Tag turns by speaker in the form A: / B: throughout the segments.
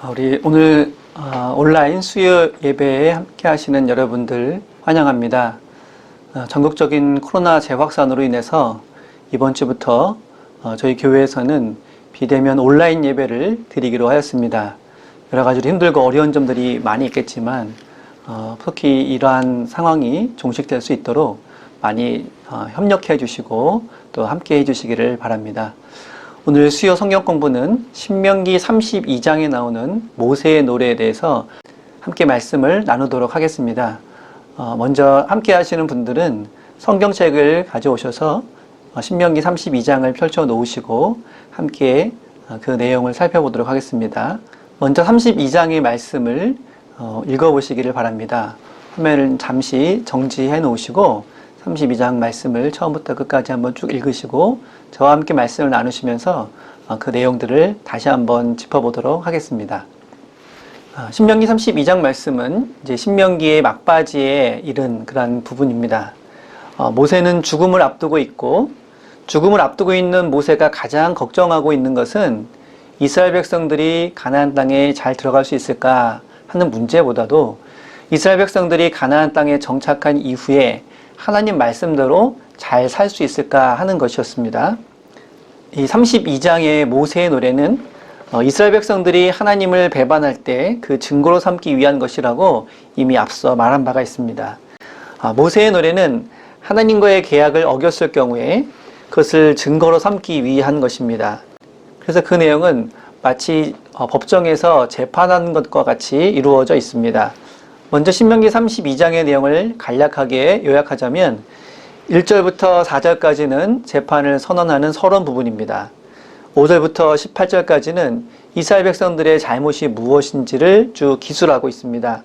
A: 우리 오늘 온라인 수요 예배에 함께 하시는 여러분들 환영합니다. 전국적인 코로나 재확산으로 인해서 이번 주부터 저희 교회에서는 비대면 온라인 예배를 드리기로 하였습니다. 여러 가지로 힘들고 어려운 점들이 많이 있겠지만 특히 이러한 상황이 종식될 수 있도록 많이 협력해 주시고 또 함께 해 주시기를 바랍니다. 오늘 수요 성경 공부는 신명기 32장에 나오는 모세의 노래에 대해서 함께 말씀을 나누도록 하겠습니다. 먼저 함께 하시는 분들은 성경책을 가져오셔서 신명기 32장을 펼쳐 놓으시고 함께 그 내용을 살펴보도록 하겠습니다. 먼저 32장의 말씀을 읽어보시기를 바랍니다. 화면을 잠시 정지해 놓으시고 32장 말씀을 처음부터 끝까지 한번 쭉 읽으시고 저와 함께 말씀을 나누시면서 그 내용들을 다시 한번 짚어보도록 하겠습니다. 신명기 32장 말씀은 이제 신명기의 막바지에 이른 그런 부분입니다. 모세는 죽음을 앞두고 있고 죽음을 앞두고 있는 모세가 가장 걱정하고 있는 것은 이스라엘 백성들이 가나안 땅에 잘 들어갈 수 있을까 하는 문제보다도 이스라엘 백성들이 가나안 땅에 정착한 이후에 하나님 말씀대로 잘 살 수 있을까 하는 것이었습니다. 이 32장의 모세의 노래는 이스라엘 백성들이 하나님을 배반할 때 그 증거로 삼기 위한 것이라고 이미 앞서 말한 바가 있습니다. 모세의 노래는 하나님과의 계약을 어겼을 경우에 그것을 증거로 삼기 위한 것입니다. 그래서 그 내용은 마치 법정에서 재판하는 것과 같이 이루어져 있습니다. 먼저 신명기 32장의 내용을 간략하게 요약하자면 1절부터 4절까지는 재판을 선언하는 서론 부분입니다. 5절부터 18절까지는 이스라엘 백성들의 잘못이 무엇인지를 쭉 기술하고 있습니다.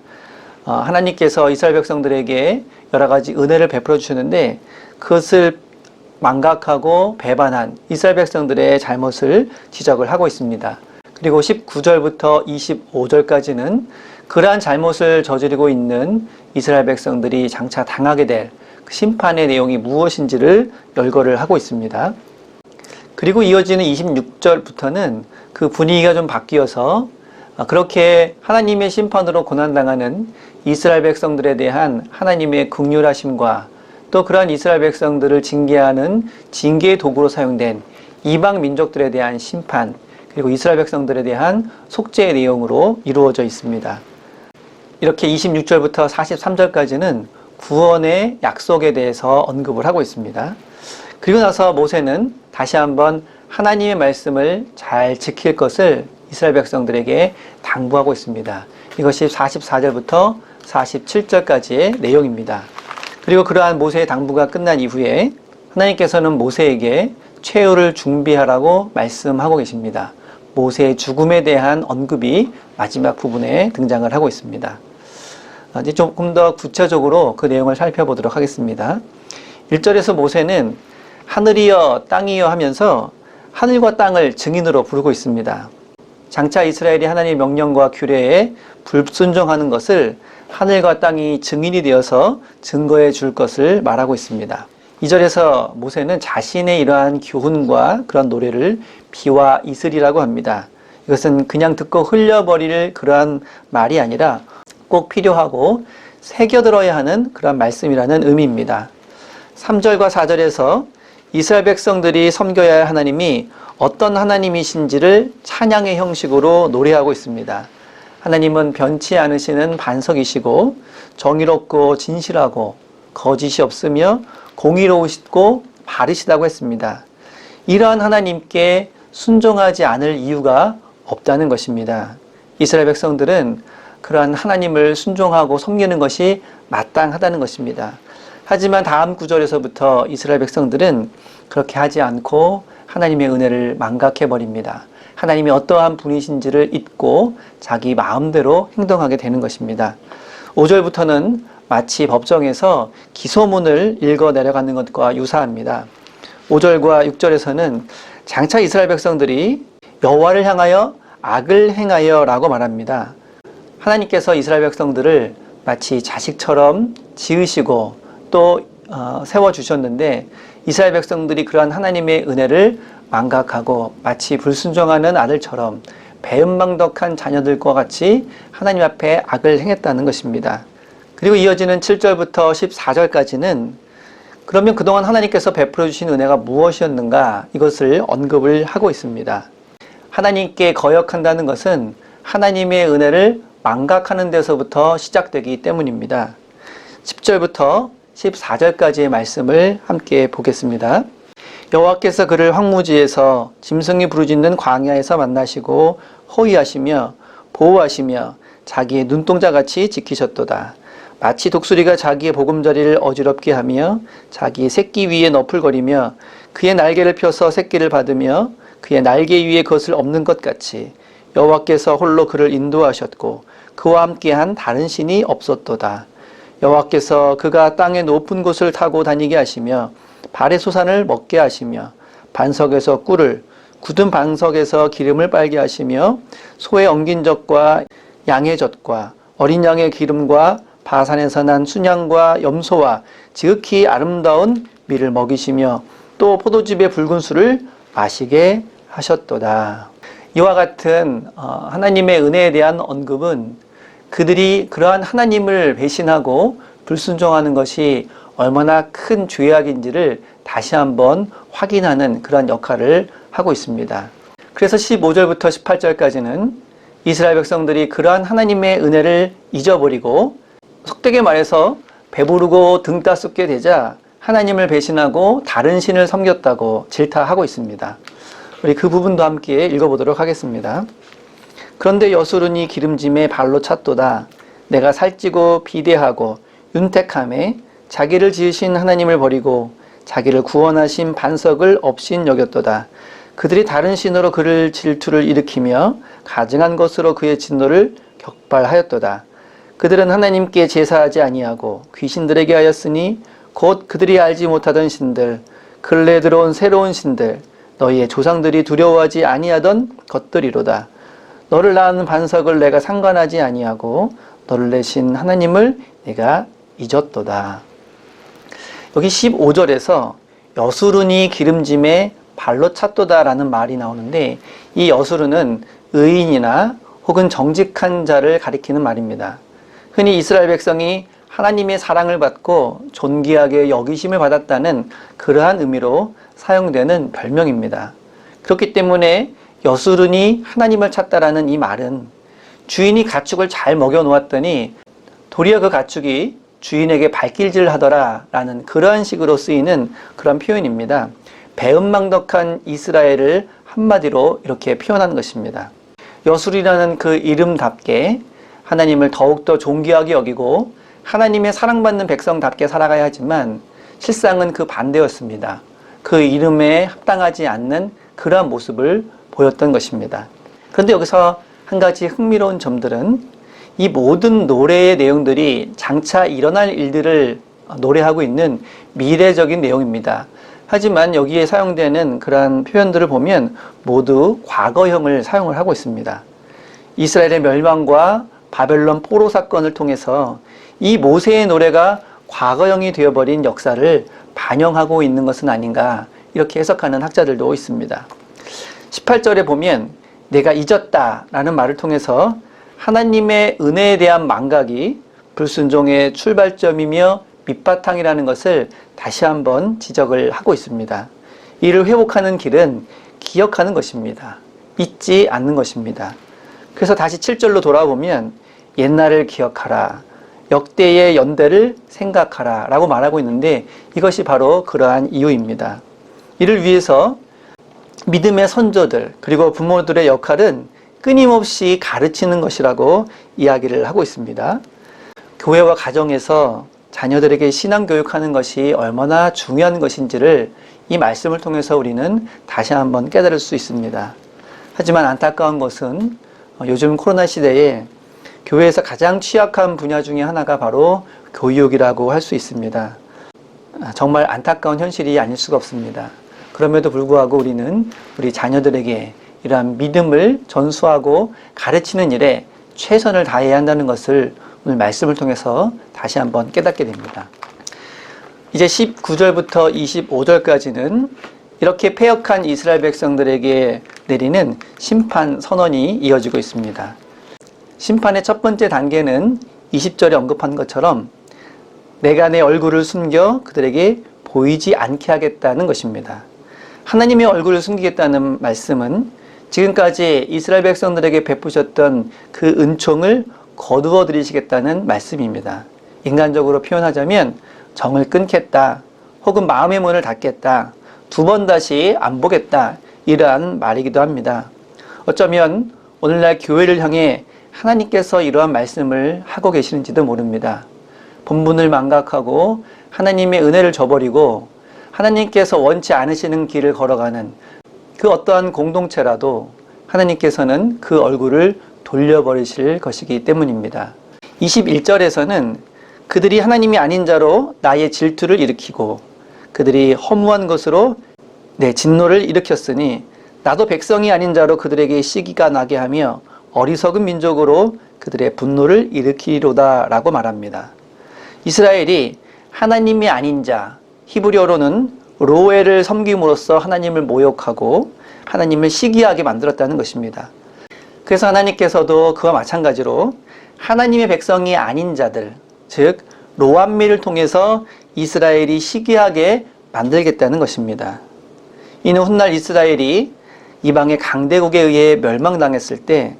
A: 하나님께서 이스라엘 백성들에게 여러 가지 은혜를 베풀어 주셨는데 그것을 망각하고 배반한 이스라엘 백성들의 잘못을 지적을 하고 있습니다. 그리고 19절부터 25절까지는 그러한 잘못을 저지르고 있는 이스라엘 백성들이 장차 당하게 될 심판의 내용이 무엇인지를 열거를 하고 있습니다. 그리고 이어지는 26절부터는 그 분위기가 좀 바뀌어서 그렇게 하나님의 심판으로 고난당하는 이스라엘 백성들에 대한 하나님의 긍휼하심과 또 그러한 이스라엘 백성들을 징계하는 징계의 도구로 사용된 이방 민족들에 대한 심판, 그리고 이스라엘 백성들에 대한 속죄의 내용으로 이루어져 있습니다. 이렇게 26절부터 43절까지는 구원의 약속에 대해서 언급을 하고 있습니다. 그리고 나서 모세는 다시 한번 하나님의 말씀을 잘 지킬 것을 이스라엘 백성들에게 당부하고 있습니다. 이것이 44절부터 47절까지의 내용입니다. 그리고 그러한 모세의 당부가 끝난 이후에 하나님께서는 모세에게 최후를 준비하라고 말씀하고 계십니다. 모세의 죽음에 대한 언급이 마지막 부분에 등장을 하고 있습니다. 이제 조금 더 구체적으로 그 내용을 살펴보도록 하겠습니다. 1절에서 모세는 하늘이여 땅이여 하면서 하늘과 땅을 증인으로 부르고 있습니다. 장차 이스라엘이 하나님의 명령과 규례에 불순종하는 것을 하늘과 땅이 증인이 되어서 증거해 줄 것을 말하고 있습니다. 2절에서 모세는 자신의 이러한 교훈과 그런 노래를 비와 이슬이라고 합니다. 이것은 그냥 듣고 흘려버릴 그러한 말이 아니라 꼭 필요하고 새겨들어야 하는 그런 말씀이라는 의미입니다. 3절과 4절에서 이스라엘 백성들이 섬겨야 할 하나님이 어떤 하나님이신지를 찬양의 형식으로 노래하고 있습니다. 하나님은 변치 않으시는 반석이시고 정의롭고 진실하고 거짓이 없으며 공의로우시고 바르시다고 했습니다. 이러한 하나님께 순종하지 않을 이유가 없다는 것입니다. 이스라엘 백성들은 그러한 하나님을 순종하고 섬기는 것이 마땅하다는 것입니다. 하지만 다음 구절에서부터 이스라엘 백성들은 그렇게 하지 않고 하나님의 은혜를 망각해버립니다. 하나님이 어떠한 분이신지를 잊고 자기 마음대로 행동하게 되는 것입니다. 5절부터는 마치 법정에서 기소문을 읽어 내려가는 것과 유사합니다. 5절과 6절에서는 장차 이스라엘 백성들이 여호와를 향하여 악을 행하여 라고 말합니다. 하나님께서 이스라엘 백성들을 마치 자식처럼 지으시고 또 세워주셨는데 이스라엘 백성들이 그러한 하나님의 은혜를 망각하고 마치 불순종하는 아들처럼 배은망덕한 자녀들과 같이 하나님 앞에 악을 행했다는 것입니다. 그리고 이어지는 7절부터 14절까지는 그러면 그동안 하나님께서 베풀어 주신 은혜가 무엇이었는가 이것을 언급을 하고 있습니다. 하나님께 거역한다는 것은 하나님의 은혜를 망각하는 데서부터 시작되기 때문입니다. 10절부터 14절까지의 말씀을 함께 보겠습니다. 여호와께서 그를 황무지에서 짐승이 부르짖는 광야에서 만나시고 호위하시며 보호하시며 자기의 눈동자같이 지키셨도다. 마치 독수리가 자기의 보금자리를 어지럽게 하며 자기의 새끼 위에 너풀거리며 그의 날개를 펴서 새끼를 받으며 그의 날개 위에 것을 엎는 것 같이 여호와께서 홀로 그를 인도하셨고 그와 함께한 다른 신이 없었도다. 여호와께서 그가 땅의 높은 곳을 타고 다니게 하시며 발의 소산을 먹게 하시며 반석에서 꿀을 굳은 반석에서 기름을 빨게 하시며 소의 엉긴 젖과 양의 젖과 어린 양의 기름과 바산에서 난 순양과 염소와 지극히 아름다운 밀을 먹이시며 또 포도즙의 붉은 술을 마시게 하셨도다. 이와 같은 하나님의 은혜에 대한 언급은 그들이 그러한 하나님을 배신하고 불순종하는 것이 얼마나 큰 죄악인지를 다시 한번 확인하는 그러한 역할을 하고 있습니다. 그래서 15절부터 18절까지는 이스라엘 백성들이 그러한 하나님의 은혜를 잊어버리고 속되게 말해서 배부르고 등 따숩게 되자 하나님을 배신하고 다른 신을 섬겼다고 질타하고 있습니다. 우리 그 부분도 함께 읽어보도록 하겠습니다. 그런데 여수르니 기름짐에 발로 찼도다. 내가 살찌고 비대하고 윤택함에 자기를 지으신 하나님을 버리고 자기를 구원하신 반석을 업신 여겼도다. 그들이 다른 신으로 그를 질투를 일으키며 가증한 것으로 그의 진노를 격발하였도다. 그들은 하나님께 제사하지 아니하고 귀신들에게 하였으니 곧 그들이 알지 못하던 신들, 근래에 들어온 새로운 신들, 너희의 조상들이 두려워하지 아니하던 것들이로다. 너를 낳은 반석을 내가 상관하지 아니하고 너를 내신 하나님을 내가 잊었도다. 여기 15절에서 여수르니 기름짐에 발로 찼도다라는 말이 나오는데 이 여수르는 의인이나 혹은 정직한 자를 가리키는 말입니다. 흔히 이스라엘 백성이 하나님의 사랑을 받고 존귀하게 여기심을 받았다는 그러한 의미로 사용되는 별명입니다. 그렇기 때문에 여수르니 하나님을 찾다라는 이 말은 주인이 가축을 잘 먹여 놓았더니 도리어 그 가축이 주인에게 발길질 하더라 라는 그러한 식으로 쓰이는 그런 표현입니다. 배은망덕한 이스라엘을 한마디로 이렇게 표현한 것입니다. 여술이라는 그 이름답게 하나님을 더욱더 존귀하게 여기고 하나님의 사랑받는 백성답게 살아가야 하지만 실상은 그 반대였습니다. 그 이름에 합당하지 않는 그러한 모습을 보였던 것입니다. 그런데 여기서 한 가지 흥미로운 점들은 이 모든 노래의 내용들이 장차 일어날 일들을 노래하고 있는 미래적인 내용입니다. 하지만 여기에 사용되는 그러한 표현들을 보면 모두 과거형을 사용을 하고 있습니다. 이스라엘의 멸망과 바벨론 포로 사건을 통해서 이 모세의 노래가 과거형이 되어버린 역사를 반영하고 있는 것은 아닌가 이렇게 해석하는 학자들도 있습니다. 18절에 보면 내가 잊었다 라는 말을 통해서 하나님의 은혜에 대한 망각이 불순종의 출발점이며 밑바탕이라는 것을 다시 한번 지적을 하고 있습니다. 이를 회복하는 길은 기억하는 것입니다. 잊지 않는 것입니다. 그래서 다시 7절로 돌아보면 옛날을 기억하라, 역대의 연대를 생각하라 라고 말하고 있는데 이것이 바로 그러한 이유입니다. 이를 위해서 믿음의 선조들 그리고 부모들의 역할은 끊임없이 가르치는 것이라고 이야기를 하고 있습니다. 교회와 가정에서 자녀들에게 신앙교육하는 것이 얼마나 중요한 것인지를 이 말씀을 통해서 우리는 다시 한번 깨달을 수 있습니다. 하지만 안타까운 것은 요즘 코로나 시대에 교회에서 가장 취약한 분야 중에 하나가 바로 교육이라고 할 수 있습니다. 정말 안타까운 현실이 아닐 수가 없습니다. 그럼에도 불구하고 우리는 우리 자녀들에게 이러한 믿음을 전수하고 가르치는 일에 최선을 다해야 한다는 것을 오늘 말씀을 통해서 다시 한번 깨닫게 됩니다. 이제 19절부터 25절까지는 이렇게 패역한 이스라엘 백성들에게 내리는 심판 선언이 이어지고 있습니다. 심판의 첫 번째 단계는 20절에 언급한 것처럼 내가 내 얼굴을 숨겨 그들에게 보이지 않게 하겠다는 것입니다. 하나님의 얼굴을 숨기겠다는 말씀은 지금까지 이스라엘 백성들에게 베푸셨던 그 은총을 거두어 들이시겠다는 말씀입니다. 인간적으로 표현하자면 정을 끊겠다, 혹은 마음의 문을 닫겠다, 두 번 다시 안 보겠다, 이러한 말이기도 합니다. 어쩌면 오늘날 교회를 향해 하나님께서 이러한 말씀을 하고 계시는지도 모릅니다. 본분을 망각하고 하나님의 은혜를 저버리고 하나님께서 원치 않으시는 길을 걸어가는 그 어떠한 공동체라도 하나님께서는 그 얼굴을 돌려버리실 것이기 때문입니다. 21절에서는 그들이 하나님이 아닌 자로 나의 질투를 일으키고 그들이 허무한 것으로 내 진노를 일으켰으니 나도 백성이 아닌 자로 그들에게 시기가 나게 하며 어리석은 민족으로 그들의 분노를 일으키리로다 라고 말합니다. 이스라엘이 하나님이 아닌 자, 히브리어로는 로에를 섬김으로써 하나님을 모욕하고 하나님을 시기하게 만들었다는 것입니다. 그래서 하나님께서도 그와 마찬가지로 하나님의 백성이 아닌 자들, 즉 로암미를 통해서 이스라엘이 시기하게 만들겠다는 것입니다. 이는 훗날 이스라엘이 이방의 강대국에 의해 멸망당했을 때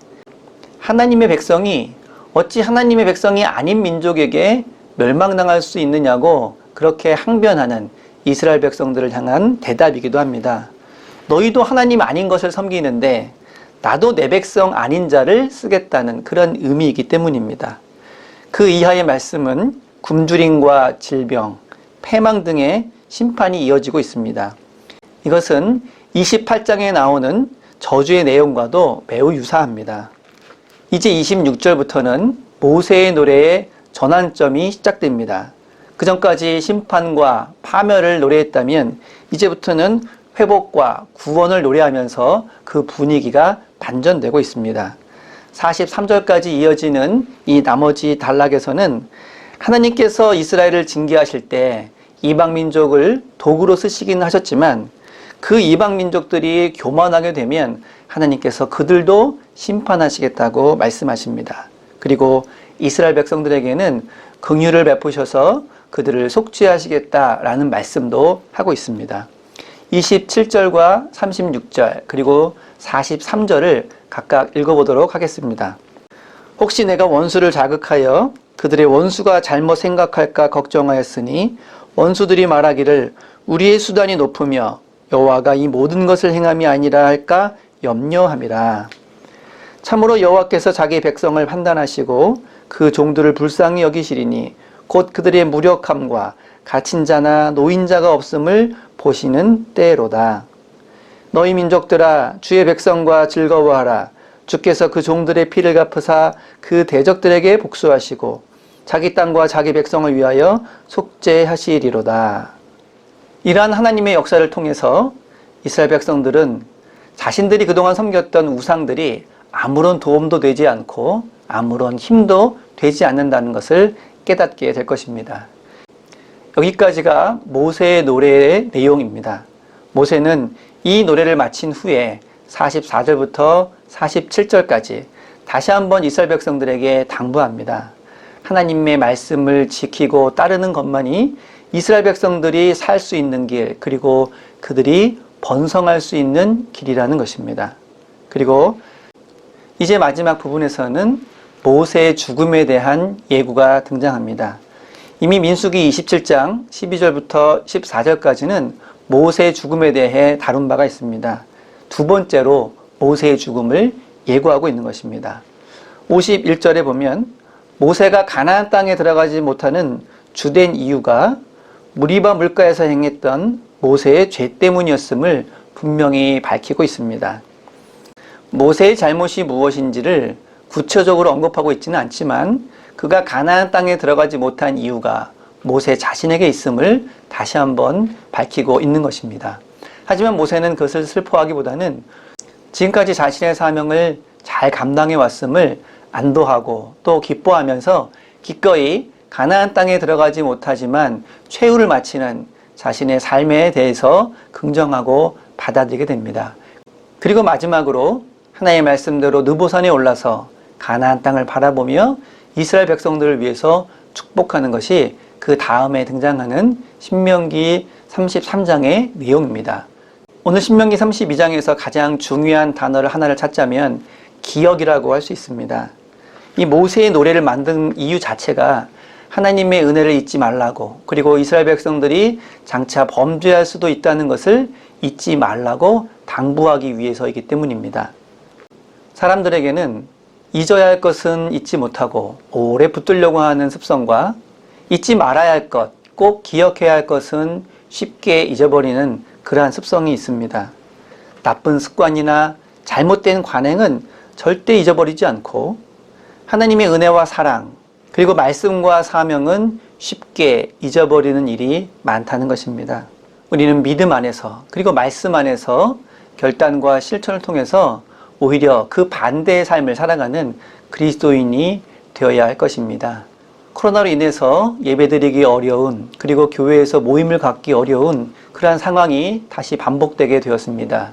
A: 하나님의 백성이 어찌 하나님의 백성이 아닌 민족에게 멸망당할 수 있느냐고 그렇게 항변하는 이스라엘 백성들을 향한 대답이기도 합니다. 너희도 하나님 아닌 것을 섬기는데 나도 내 백성 아닌 자를 쓰겠다는 그런 의미이기 때문입니다. 그 이하의 말씀은 굶주림과 질병, 패망 등의 심판이 이어지고 있습니다. 이것은 28장에 나오는 저주의 내용과도 매우 유사합니다. 이제 26절부터는 모세의 노래의 전환점이 시작됩니다. 그 전까지 심판과 파멸을 노래했다면 이제부터는 회복과 구원을 노래하면서 그 분위기가 반전되고 있습니다. 43절까지 이어지는 이 나머지 단락에서는 하나님께서 이스라엘을 징계하실 때 이방 민족을 도구로 쓰시긴 하셨지만 그 이방 민족들이 교만하게 되면 하나님께서 그들도 심판하시겠다고 말씀하십니다. 그리고 이스라엘 백성들에게는 긍휼을 베푸셔서 그들을 속죄하시겠다라는 말씀도 하고 있습니다. 27절과 36절 그리고 43절을 각각 읽어보도록 하겠습니다. 혹시 내가 원수를 자극하여 그들의 원수가 잘못 생각할까 걱정하였으니 원수들이 말하기를 우리의 수단이 높으며 여호와가 이 모든 것을 행함이 아니라 할까 염려함이라. 참으로 여호와께서 자기 백성을 판단하시고 그 종들을 불쌍히 여기시리니 곧 그들의 무력함과 갇힌 자나 노인자가 없음을 보시는 때로다. 너희 민족들아 주의 백성과 즐거워하라. 주께서 그 종들의 피를 갚으사 그 대적들에게 복수하시고 자기 땅과 자기 백성을 위하여 속죄하시리로다. 이러한 하나님의 역사를 통해서 이스라엘 백성들은 자신들이 그동안 섬겼던 우상들이 아무런 도움도 되지 않고 아무런 힘도 되지 않는다는 것을 깨닫게 될 것입니다. 여기까지가 모세의 노래의 내용입니다. 모세는 이 노래를 마친 후에 44절부터 47절까지 다시 한번 이스라엘 백성들에게 당부합니다. 하나님의 말씀을 지키고 따르는 것만이 이스라엘 백성들이 살 수 있는 길, 그리고 그들이 번성할 수 있는 길이라는 것입니다. 그리고 이제 마지막 부분에서는 모세의 죽음에 대한 예고가 등장합니다. 이미 민수기 27장 12절부터 14절까지는 모세의 죽음에 대해 다룬 바가 있습니다. 두 번째로 모세의 죽음을 예고하고 있는 것입니다. 51절에 보면 모세가 가나안 땅에 들어가지 못하는 주된 이유가 무리바 물가에서 행했던 모세의 죄 때문이었음을 분명히 밝히고 있습니다. 모세의 잘못이 무엇인지를 구체적으로 언급하고 있지는 않지만 그가 가나안 땅에 들어가지 못한 이유가 모세 자신에게 있음을 다시 한번 밝히고 있는 것입니다. 하지만 모세는 그것을 슬퍼하기보다는 지금까지 자신의 사명을 잘 감당해 왔음을 안도하고 또 기뻐하면서 기꺼이 가나안 땅에 들어가지 못하지만 최후를 마치는 자신의 삶에 대해서 긍정하고 받아들이게 됩니다. 그리고 마지막으로 하나님의 말씀대로 느보산에 올라서 가나안 땅을 바라보며 이스라엘 백성들을 위해서 축복하는 것이 그 다음에 등장하는 신명기 33장의 내용입니다. 오늘 신명기 32장에서 가장 중요한 단어를 하나를 찾자면 기억이라고 할 수 있습니다. 이 모세의 노래를 만든 이유 자체가 하나님의 은혜를 잊지 말라고, 그리고 이스라엘 백성들이 장차 범죄할 수도 있다는 것을 잊지 말라고 당부하기 위해서이기 때문입니다. 사람들에게는 잊어야 할 것은 잊지 못하고 오래 붙들려고 하는 습성과 잊지 말아야 할 것, 꼭 기억해야 할 것은 쉽게 잊어버리는 그러한 습성이 있습니다. 나쁜 습관이나 잘못된 관행은 절대 잊어버리지 않고 하나님의 은혜와 사랑, 그리고 말씀과 사명은 쉽게 잊어버리는 일이 많다는 것입니다. 우리는 믿음 안에서, 그리고 말씀 안에서 결단과 실천을 통해서 오히려 그 반대의 삶을 살아가는 그리스도인이 되어야 할 것입니다. 코로나로 인해서 예배드리기 어려운, 그리고 교회에서 모임을 갖기 어려운 그러한 상황이 다시 반복되게 되었습니다.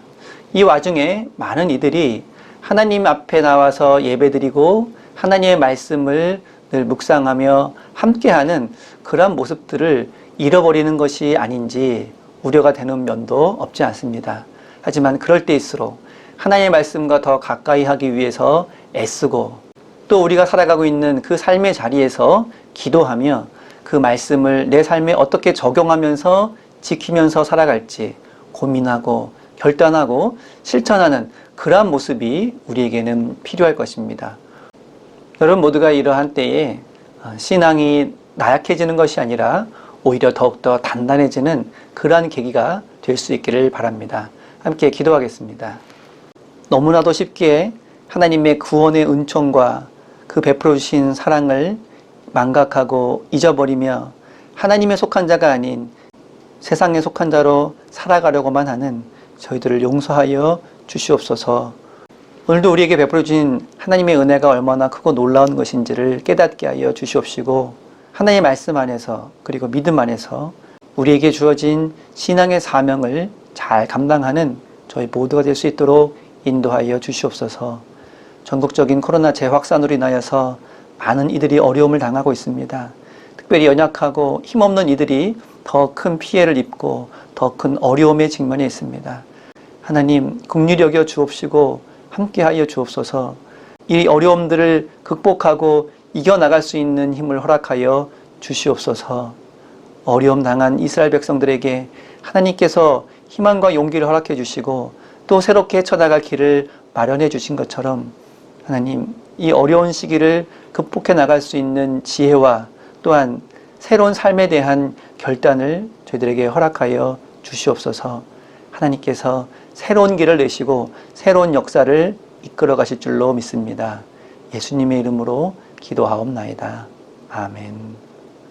A: 이 와중에 많은 이들이 하나님 앞에 나와서 예배드리고 하나님의 말씀을 늘 묵상하며 함께하는 그러한 모습들을 잃어버리는 것이 아닌지 우려가 되는 면도 없지 않습니다. 하지만 그럴 때일수록 하나님의 말씀과 더 가까이 하기 위해서 애쓰고, 또 우리가 살아가고 있는 그 삶의 자리에서 기도하며 그 말씀을 내 삶에 어떻게 적용하면서 지키면서 살아갈지 고민하고 결단하고 실천하는 그러한 모습이 우리에게는 필요할 것입니다. 여러분 모두가 이러한 때에 신앙이 나약해지는 것이 아니라 오히려 더욱더 단단해지는 그러한 계기가 될 수 있기를 바랍니다. 함께 기도하겠습니다. 너무나도 쉽게 하나님의 구원의 은총과 그 베풀어 주신 사랑을 망각하고 잊어버리며 하나님의 속한 자가 아닌 세상에 속한 자로 살아가려고만 하는 저희들을 용서하여 주시옵소서. 오늘도 우리에게 베풀어 주신 하나님의 은혜가 얼마나 크고 놀라운 것인지를 깨닫게 하여 주시옵시고, 하나님의 말씀 안에서, 그리고 믿음 안에서 우리에게 주어진 신앙의 사명을 잘 감당하는 저희 모두가 될 수 있도록 인도하여 주시옵소서. 전국적인 코로나 재확산으로 인하여서 많은 이들이 어려움을 당하고 있습니다. 특별히 연약하고 힘없는 이들이 더 큰 피해를 입고 더 큰 어려움에 직면해 있습니다. 하나님 긍휼히 여겨 주옵시고 함께하여 주옵소서. 이 어려움들을 극복하고 이겨나갈 수 있는 힘을 허락하여 주시옵소서. 어려움 당한 이스라엘 백성들에게 하나님께서 희망과 용기를 허락해 주시고 또 새롭게 헤쳐나갈 길을 마련해 주신 것처럼 하나님 이 어려운 시기를 극복해 나갈 수 있는 지혜와 또한 새로운 삶에 대한 결단을 저희들에게 허락하여 주시옵소서. 하나님께서 새로운 길을 내시고 새로운 역사를 이끌어 가실 줄로 믿습니다. 예수님의 이름으로 기도하옵나이다. 아멘.